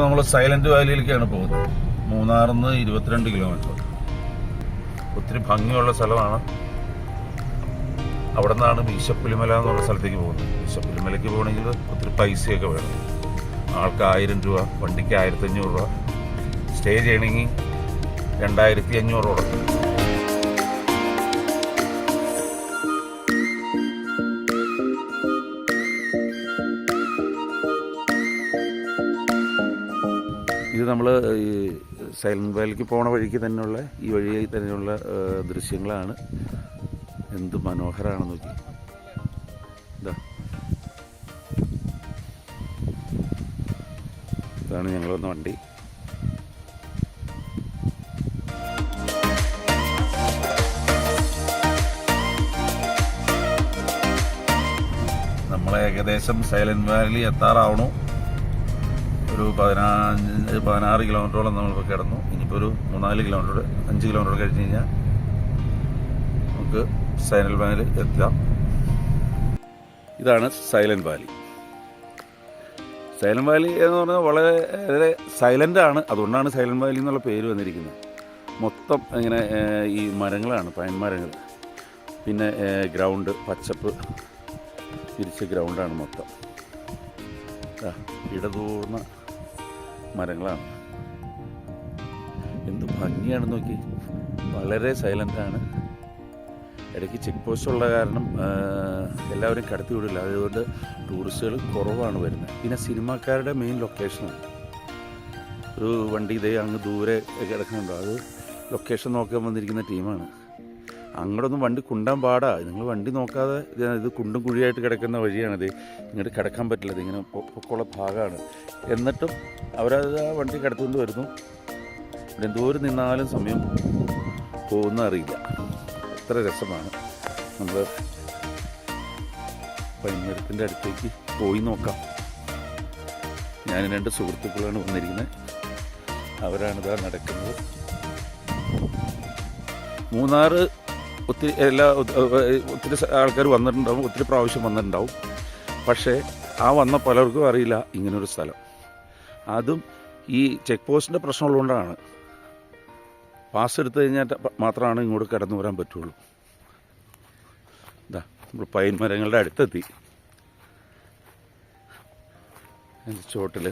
ഇപ്പോൾ നമ്മൾ സൈലന്റ് വാലിയിലേക്കാണ് പോകുന്നത്. മൂന്നാറിൽ നിന്ന് 22 കിലോമീറ്റർ. ഒത്തിരി ഭംഗിയുള്ള സ്ഥലമാണ്. അവിടെ നിന്നാണ് മീശപ്പുലിമല എന്നുള്ള സ്ഥലത്തേക്ക് പോകുന്നത്. മീശപ്പുലിമലയ്ക്ക് പോകണമെങ്കിൽ ഒത്തിരി പൈസയൊക്കെ വേണം. ആൾക്ക് 1000 രൂപ, വണ്ടിക്ക് 1500 രൂപ, സ്റ്റേ ചെയ്യണമെങ്കിൽ 2500 രൂപ. ഇത് നമ്മൾ ഈ സൈലന്റ് വാലിക്ക് പോണ വഴിക്ക് തന്നെയുള്ള ഈ വഴി തന്നെയുള്ള ദൃശ്യങ്ങളാണ്. എന്ത് മനോഹരമാണ് നോക്കി. ഇതാ ഇതാണ് ഞങ്ങൾ വന്ന വണ്ടി. നമ്മൾ ഏകദേശം സൈലന്റ് വാലി എത്താറാവണു. ഒരു 16 കിലോമീറ്ററോളം നമ്മളിപ്പോൾ കിടന്നു. ഇനിയിപ്പോൾ ഒരു 3-4 കിലോമീറ്റർ 5 കിലോമീറ്റർ കഴിഞ്ഞ് കഴിഞ്ഞാൽ നമുക്ക് സൈലന്റ് വാലി എത്താം. ഇതാണ് സൈലന്റ് വാലി. സൈലന്റ് വാലി എന്ന് പറഞ്ഞാൽ വളരെ സൈലൻ്റ് ആണ്. അതുകൊണ്ടാണ് സൈലന്റ് വാലി എന്നുള്ള പേര് വന്നിരിക്കുന്നത്. മൊത്തം ഇങ്ങനെ ഈ മരങ്ങളാണ്, പൈൻ മരങ്ങൾ. പിന്നെ ഗ്രൗണ്ട്, പച്ചപ്പ് തിരിച്ച ഗ്രൗണ്ടാണ് മൊത്തം. ഇടതൂർന്ന മരങ്ങളാണ്. എന്ത് ഭംഗിയാണ് നോക്കി. വളരെ സൈലൻ്റാണ്. ഇടയ്ക്ക് ചെക്ക് പോസ്റ്റ് ഉള്ള കാരണം എല്ലാവരും കടത്തി വിടില്ല. അതുകൊണ്ട് ടൂറിസ്റ്റുകൾ കുറവാണ് വരുന്നത്. പിന്നെ സിനിമാക്കാരുടെ മെയിൻ ലൊക്കേഷനാണ്. ഒരു വണ്ടി ഇതേ അങ്ങ് ദൂരെ കിടക്കുന്നുണ്ടോ, അത് ലൊക്കേഷൻ നോക്കാൻ വന്നിരിക്കുന്ന ടീമാണ്. അങ്ങോട്ടൊന്നും വണ്ടി കുണ്ടാൻ പാടാ. നിങ്ങൾ വണ്ടി നോക്കാതെ, ഇത് കുണ്ടും കുഴിയായിട്ട് കിടക്കുന്ന വഴിയാണിത്. ഇങ്ങോട്ട് കിടക്കാൻ പറ്റില്ല. ഇതിങ്ങനെ പൊക്കമുള്ള ഭാഗമാണ്. എന്നിട്ടും അവരത് ആ വണ്ടി കിടത്തുകൊണ്ട് വരുന്നു. ഇവിടെ എന്തോരം നിന്നാലും സമയം പോകുന്ന അറിയില്ല. എത്ര രസമാണ്. നമ്മൾ പൈമരത്തിൻ്റെ അടുത്തേക്ക് പോയി നോക്കാം. ഞാൻ 2 സുഹൃത്തുക്കളാണ് വന്നിരിക്കുന്നത്. അവരാണിതാ നടക്കുന്നത്. മൂന്നാറ് ഒത്തിരി ആൾക്കാർ വന്നിട്ടുണ്ടാവും, ഒത്തിരി പ്രാവശ്യം വന്നിട്ടുണ്ടാവും. പക്ഷേ ആ വന്ന പലർക്കും അറിയില്ല ഇങ്ങനൊരു സ്ഥലം. അതും ഈ ചെക്ക് പോസ്റ്റിൻ്റെ പ്രശ്നമുള്ളതുകൊണ്ടാണ്. പാസ് എടുത്തു കഴിഞ്ഞാൽ മാത്രമാണ് ഇങ്ങോട്ട് കടന്നു വരാൻ പറ്റുള്ളൂ. ഇതാ നമ്മൾ പൈൻ മരങ്ങളുടെ അടുത്തെത്തി. അതിൻ്റെ ചോട്ടിൽ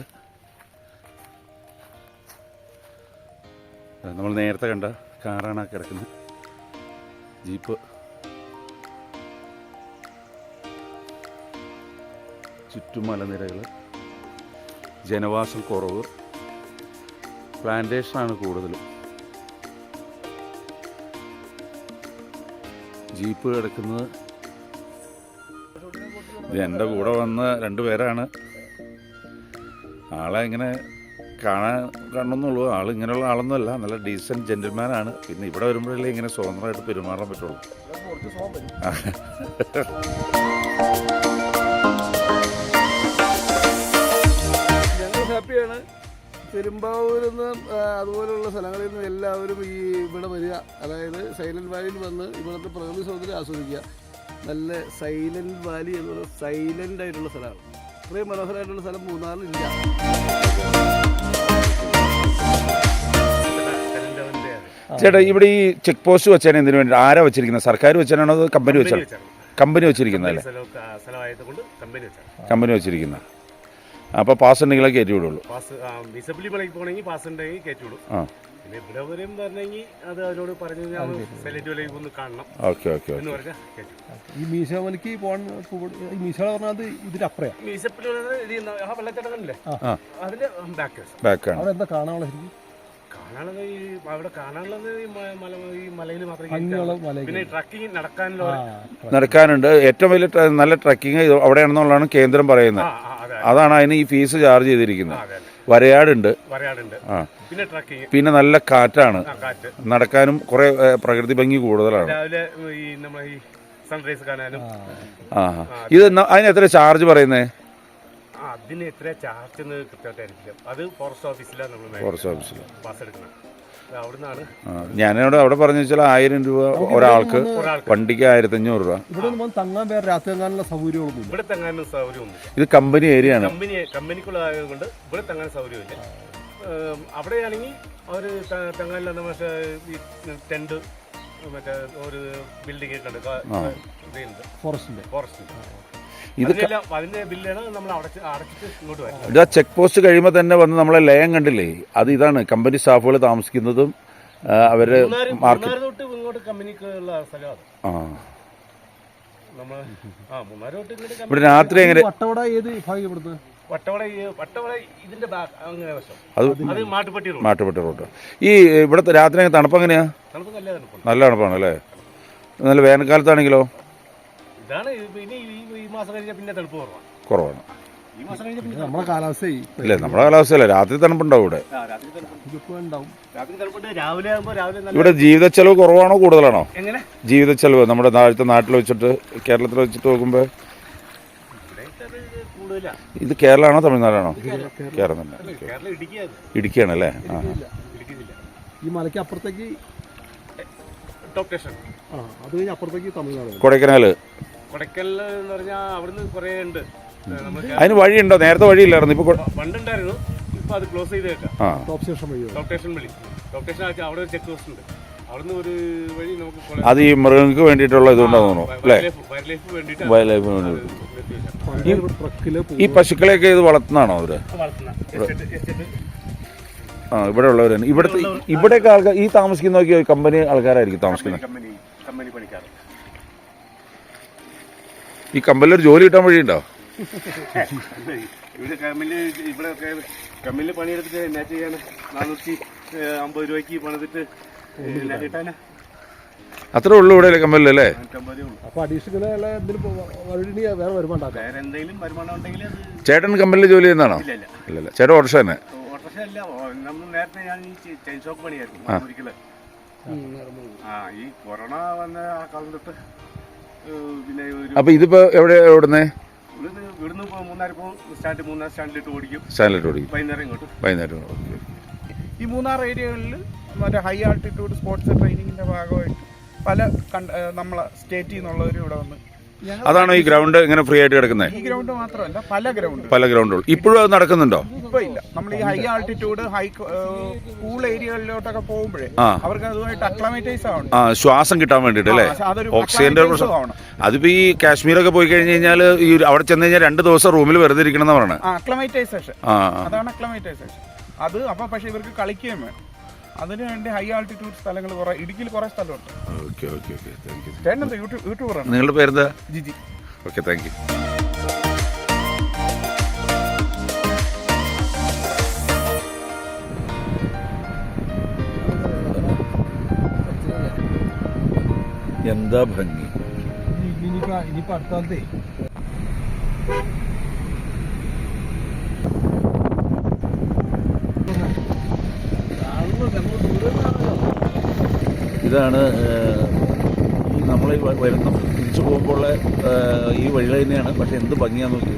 നമ്മൾ നേരത്തെ കണ്ട കാറാണ് ആ കിടക്കുന്നത്. ജീപ്പ്. ചുറ്റും മലനിരകൾ, ജനവാസം കുറവ്, പ്ലാന്റേഷനാണ് കൂടുതലും. ജീപ്പ് കിടക്കുന്നത്. ഇത് എൻ്റെ കൂടെ വന്ന 2 പേരാണ്. ആളെ ഇങ്ങനെ കാണണമെന്നുള്ളൂ. ആൾ ഇങ്ങനെയുള്ള ആളൊന്നുമല്ല, നല്ല ഡീസൻറ്റ് ജെന്റിൽമാനാണ്. പിന്നെ ഇവിടെ വരുമ്പോഴല്ലേ ഇങ്ങനെ സ്വതന്ത്രമായിട്ട് പെരുമാറാൻ പറ്റുള്ളൂ. ഞങ്ങൾ ഹാപ്പിയാണ്. പെരുമ്പാവൂരിൽ നിന്ന് അതുപോലുള്ള സ്ഥലങ്ങളിൽ നിന്ന് എല്ലാവരും ഇവിടെ വരിക. അതായത് സൈലന്റ് വാലിയിൽ വന്ന് ഇവിടുത്തെ പ്രകൃതി സൗന്ദര്യം ആസ്വദിക്കുക. നല്ല സൈലന്റ് വാലി എന്നുള്ള സൈലന്റ് ആയിട്ടുള്ള സ്ഥലമാണ്. ഇത്രയും മനോഹരമായിട്ടുള്ള സ്ഥലം മൂന്നാറിലില്ല. ചേട്ടാ, ഇവിടെ ഈ ചെക്ക് പോസ്റ്റ് വെച്ചാൽ എന്തിനു വേണ്ടി? ആരാ വെച്ചിരിക്കുന്നത്? സർക്കാർ വെച്ചാണോ അതോ കമ്പനി വെച്ചാണോ? കമ്പനി വെച്ചിരിക്കുന്നതല്ലേ? കമ്പനി വെച്ചിരിക്കുന്ന. അപ്പോൾ പാസ് ഉണ്ടെങ്കിലേ കയറ്റി വിടുള്ളൂ. Okay okay. ഈ മീശമലക്ക് പോകാൻ മീശ പറഞ്ഞത് ഇതിനപ്പുറം ബാക്കാണ്. അവിടെ എന്താ കാണാനുള്ള? അവിടെ കാണാനുള്ളത് ഈ മലയിൽ മാത്രമേ. പിന്നെ ട്രക്കിംഗ് നടക്കാനുണ്ട്. ഏറ്റവും വലിയ നല്ല ട്രക്കിംഗ് അവിടെയാണെന്നുള്ളതാണ് കേന്ദ്രം പറയുന്നത്. അതാണ് അതിന് ഈ ഫീസ് ചാർജ് ചെയ്തിരിക്കുന്നത്. വരയാടുണ്ട്. പിന്നെ നല്ല കാറ്റാണ്. നടക്കാനും കുറെ പ്രകൃതി ഭംഗി കൂടുതലാണ്. സൺറൈസ് കാണാനും. ഇത് അതിന് എത്ര ചാർജ് പറയുന്നത്? അതിന് എത്ര ചാർജ് കൃത്യമായിട്ടായിരിക്കും. അത് ഫോറസ്റ്റ് ഓഫീസിലാണ് നമ്മൾ പാസ് എടുക്കുന്നത്. അവിടുന്നാണ്. ഞാനോട് അവിടെ പറഞ്ഞു വെച്ചാൽ 1000 രൂപ ഒരാൾക്ക്, വണ്ടിക്ക് 1500 രൂപ. ഇവിടെ തങ്ങാൻ വേറെ രാത്രി തങ്ങാനുള്ള സൗകര്യങ്ങളൊന്നും ഇവിടെ തങ്ങാനും സൗകര്യമൊന്നും. ഇത് കമ്പനി ഏരിയ ആണ്. കമ്പനിക്കുള്ളതായതുകൊണ്ട് ഇവിടെ തങ്ങാൻ സൗകര്യമില്ല. അവിടെയാണെങ്കിൽ അവർ തങ്ങാനില്ല. പക്ഷേ ഈ ടെന്റ് മറ്റേ ഒരു ബിൽഡിംഗ് ഒക്കെ ഉണ്ട്, ഫോറസ്റ്റിന്റെ. അതിന്റെ ബില്ലാണ് നമ്മൾ അടച്ചിട്ട് ഇങ്ങോട്ട് വരും. ഇത് ചെക്ക് പോസ്റ്റ് കഴിയുമ്പോൾ തന്നെ വന്ന് നമ്മളെ ലയം കണ്ടില്ലേ, അത് ഇതാണ് കമ്പനി സ്റ്റാഫുകൾ താമസിക്കുന്നതും അവര് തൊട്ട് ഇങ്ങോട്ട് കമ്പനിക്കുള്ള സ്ഥലമാണ്. മൂന്നാർ തൊട്ട് ഇങ്ങോട്ട്. ഇവിടെ രാത്രി എങ്ങനെ? വട്ടവട ഏത് വിഭാഗപ്പെടുന്നത്? വട്ടവട ഇതിന്റെ അങ്ങനെ വശം. അത് മാട്ടുപ്പെട്ടി റോഡ്. ഈ ഇവിടുത്തെ രാത്രി തണുപ്പ് എങ്ങനെയാ? തണുപ്പ് നല്ല തണുപ്പാണ് അല്ലേ? നല്ല വേനൽക്കാലത്താണെങ്കിലോ? ഇതാണ് പിന്നെ ഈ മാസം കഴിഞ്ഞാൽ പിന്നെ തണുപ്പ് കുറവാണ്. ഈ മാസം കഴിഞ്ഞാൽ പിന്നെ നമ്മളെ കാലാവസ്ഥ ഇല്ലേ? നമ്മുടെ കാലാവസ്ഥയല്ലേ, രാത്രി തണുപ്പുണ്ടാവും ഇവിടെ. രാവിലെ ആകുമ്പോൾ ഇവിടെ ജീവിത ചെലവ് കുറവാണോ കൂടുതലാണോ? എങ്ങനെ ജീവിത ചെലവ് നമ്മുടെ നാട്ടിൽ വെച്ചിട്ട് കേരളത്തിൽ വെച്ചിട്ട് നോക്കുമ്പോൾ? ഇത് കേരളമാണോ തമിഴ്നാടാണോ? കേരളം തന്നെ. ഇടുക്കിയാണല്ലേ? ഈ മലയ്ക്ക് അപ്പുറത്തേക്ക് അത് കഴിഞ്ഞ് അപ്പുറത്തേക്ക് തമിഴ്നാട്. കൊടൈക്കനാല് എന്ന് പറഞ്ഞാൽ അവിടുന്ന് കുറേ ഉണ്ട്. അതിന് വഴിയുണ്ടോ? നേരത്തെ വഴിയില്ലായിരുന്നു, ഇപ്പൊ പണ്ടുണ്ടായിരുന്നു. ഇപ്പൊ അത് ക്ലോസ് ചെയ്ത് കേട്ടോ. ടോപ്പ് സ്റ്റേഷൻ അവിടെ ഒരു ചെക്ക് പോസ്റ്റ് ഉണ്ട്. അവിടുന്ന് ഒരു വഴി നമുക്ക്. അത് ഈ മൃഗങ്ങൾക്ക് വേണ്ടിയിട്ടുള്ള ഇതുകൊണ്ടാന്ന് തോന്നുന്നു അല്ലേ? വൈൽഡ് ലൈഫ് വേണ്ടി. ഈ പശുക്കളെയൊക്കെ ഇത് വളർത്തുന്നതാണോ അവര്? ഇവിടെ ഉള്ളവർ തന്നെ. ഇവിടെയൊക്കെ ആൾക്കാർ ഈ താമസിക്കുന്നതൊക്കെ കമ്പനി ആൾക്കാരായിരിക്കും താമസിക്കുന്നത്. ഈ കമ്പനിലൊരു ജോലി കിട്ടാൻ വഴിയുണ്ടോ? ഇവിടെ കമ്പനിയിൽ പണിയെടുത്തിട്ട് എന്നാ ചെയ്യാണ്? 450 രൂപയ്ക്ക് പണിതിട്ട് കിട്ടാനാ? അത്രേ ഉള്ളൂ ഇവിടെ കമ്പനിലല്ലേ? അപ്പൊ അഡീഷണൽ വേറെ വരുമാനം. ചേട്ടൻ കമ്പനിയിൽ ജോലി ചെയ്യുന്നതാണോ? ഇല്ലല്ല, ചേട്ടൻ ഓട്ടോറിക്ഷ തന്നെ. നേരത്തെ ഞാൻ ഈ ചെയിൻ ഷോപ്പ് പണിയായിരുന്നു ഒരിക്കല്. ഈ കൊറോണ വന്ന ആ കാലം തൊട്ട് പിന്നെ. അപ്പൊ ഇതിപ്പോ എവിടുന്നേ? ഇവിടുന്ന് മൂന്നാർ സ്റ്റാൻഡിലിട്ട് ഓടിക്കും. വൈകുന്നേരം ഇങ്ങോട്ട്. ഈ മൂന്നാർ ഏരിയകളിൽ മറ്റേ ഹൈ ആൾട്ടിറ്റ്യൂഡ് സ്പോർട്സ് ട്രെയിനിങ്ങിന്റെ ഭാഗമായിട്ട് പല നമ്മളെ സ്റ്റേറ്റിൽ നിന്നുള്ളവർ ഇവിടെ വന്ന്. അതാണോ ഈ ഗ്രൗണ്ട് ഇങ്ങനെ ഫ്രീ ആയിട്ട് കിടക്കുന്നത്? ഈ ഗ്രൗണ്ട് മാത്രമല്ല, പല ഗ്രൗണ്ടുകൾ ഇപ്പോഴും അത് നടക്കുന്നുണ്ടോ? ഇപ്പൊ ഇല്ല. നമ്മൾ ഈ ഹൈ ആൾട്ടിറ്റ്യൂഡ് സ്കൂൾ ഏരിയകളിലോട്ടൊക്കെ പോകുമ്പോഴേ അവർക്ക് അതുമായിട്ട് അക്ലമറ്റൈസ് ആവണം. ശ്വാസം കിട്ടാൻ വേണ്ടിട്ട് അല്ലേ? ഓക്സിജന്റെ പ്രശ്നം. അതിപ്പോ ഈ കാശ്മീരൊക്കെ പോയി കഴിഞ്ഞ് കഴിഞ്ഞാൽ ഈ അവിടെ ചെന്ന് കഴിഞ്ഞാൽ 2 ദിവസം റൂമിൽ വെറുതെ ഇരിക്കണം എന്ന് പറയണേ. അക്ലമറ്റൈസേഷൻ, അതാണ് അക്ലമറ്റൈസേഷൻ. അത് അപ്പൊ പക്ഷെ ഇവർക്ക് കളിക്കുകയും വേണം. അതിനുവേണ്ടി ഹൈ ആൾട്ടിറ്റ്യൂഡ് സ്ഥലങ്ങൾ ഇടുക്കിയിൽ കുറെ സ്ഥലമുണ്ട്. യൂട്യൂബറാണ്. നിങ്ങളുടെ പേരെന്താ? ജിജി. Okay, thank you. എന്താ ഭംഗി! ഇനിയിപ്പോ അടുത്തേ ഇതാണ് ഈ നമ്മൾ വരുന്ന തിരിച്ചു പോകുമ്പോൾ ഈ വഴി തന്നെയാണ്. പക്ഷെ എന്ത് ഭംഗിയാന്ന് നോക്കി.